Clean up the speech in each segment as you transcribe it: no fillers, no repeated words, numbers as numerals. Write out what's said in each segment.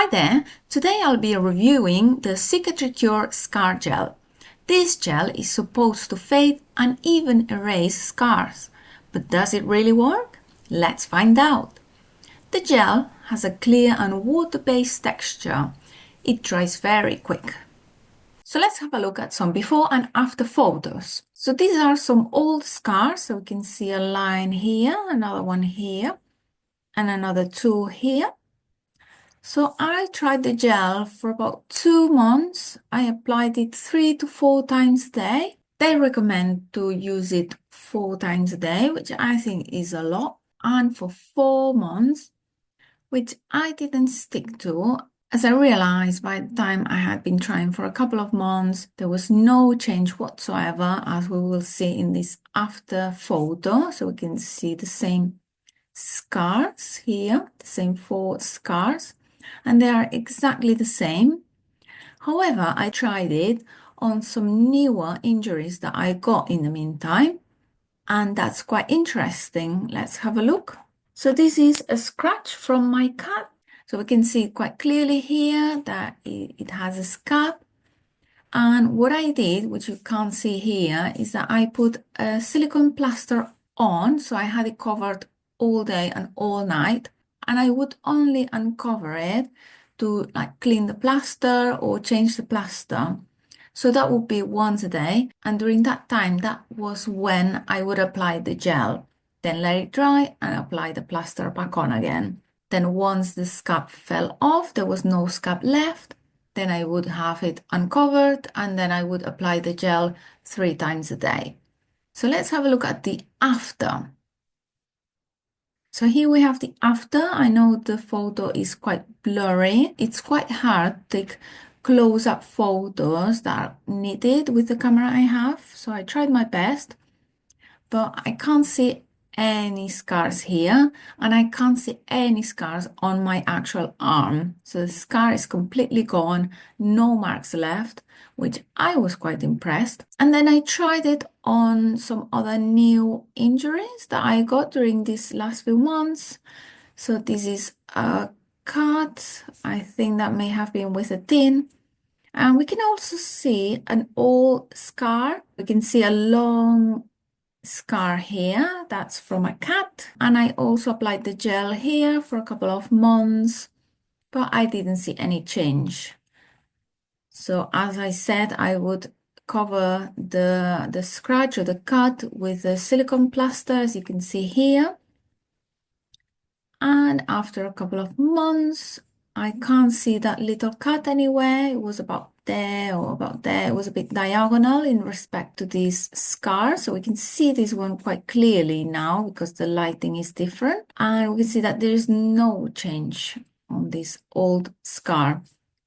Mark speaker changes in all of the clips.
Speaker 1: Hi there! Today I'll be reviewing the Cicatricure Scar Gel. This gel is supposed to fade and even erase scars. But does it really work? Let's find out. The gel has a clear and water-based texture. It dries very quick. So let's have a look at some before and after photos. So these are some old scars. So we can see a line here, another one here, and another two here. So I tried the gel for about 2 months. I applied it 3 to 4 times a day. They recommend to use it 4 times a day, which I think is a lot. And for 4 months, which I didn't stick to, as I realized by the time I had been trying for a couple of months, there was no change whatsoever, as we will see in this after photo. So we can see the same scars here, the same 4 scars, and they are exactly the same. However, I tried it on some newer injuries that I got in the meantime, and that's quite interesting. Let's have a look. So this is a scratch from my cat. So we can see quite clearly here that it has a scab. And what I did, which you can't see here, is that I put a silicone plaster on. So I had it covered all day and all night. And I would only uncover it to clean the plaster or change the plaster. So that would be once a day. And during that time, that was when I would apply the gel. Then let it dry and apply the plaster back on again. Then once the scab fell off, there was no scab left. Then I would have it uncovered and then I would apply the gel 3 times a day. So let's have a look at the after. So here we have the after. I know the photo is quite blurry. It's quite hard to take close-up photos that are needed with the camera I have. So I tried my best, but I can't see any scars here, and I can't see any scars on my actual arm. So the scar is completely gone, no marks left, which I was quite impressed. And then I tried it on some other new injuries that I got during these last few months. So this is a cut. I think that may have been with a tin. And we can also see an old scar. We can see a long scar here, that's from a cat. And I also applied the gel here for a couple of months, but I didn't see any change. So as I said, I would cover the scratch or the cut with the silicone plaster, as you can see here. And after a couple of months, I can't see that little cut anywhere. It was about there or about there. It was a bit diagonal in respect to this scar. So we can see this one quite clearly now because the lighting is different. And we can see that there is no change on this old scar.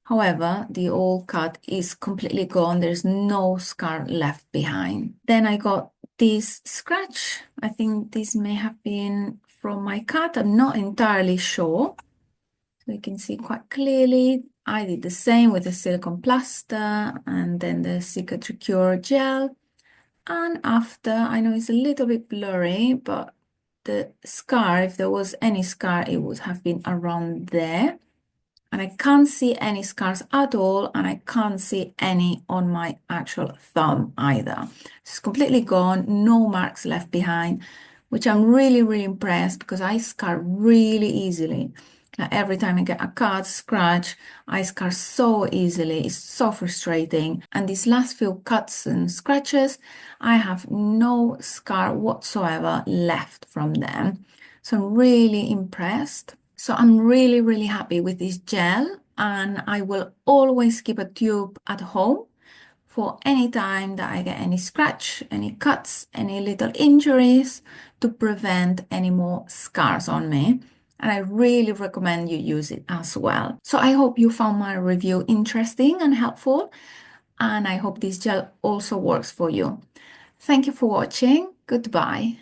Speaker 1: However, the old cut is completely gone. There's no scar left behind. Then I got this scratch. I think this may have been from my cat. I'm not entirely sure. So you can see quite clearly. I did the same with the silicone plaster and then the Cicatricure gel. And after, I know it's a little bit blurry, but the scar, if there was any scar, it would have been around there. And I can't see any scars at all, and I can't see any on my actual thumb either. It's completely gone, no marks left behind, which I'm really, really impressed because I scar really easily. Every time I get a cut, scratch, I scar so easily. It's so frustrating. And these last few cuts and scratches, I have no scar whatsoever left from them. So I'm really impressed. So I'm really, really happy with this gel, and I will always keep a tube at home for any time that I get any scratch, any cuts, any little injuries to prevent any more scars on me. And I really recommend you use it as well. So I hope you found my review interesting and helpful, and I hope this gel also works for you. Thank you for watching. Goodbye.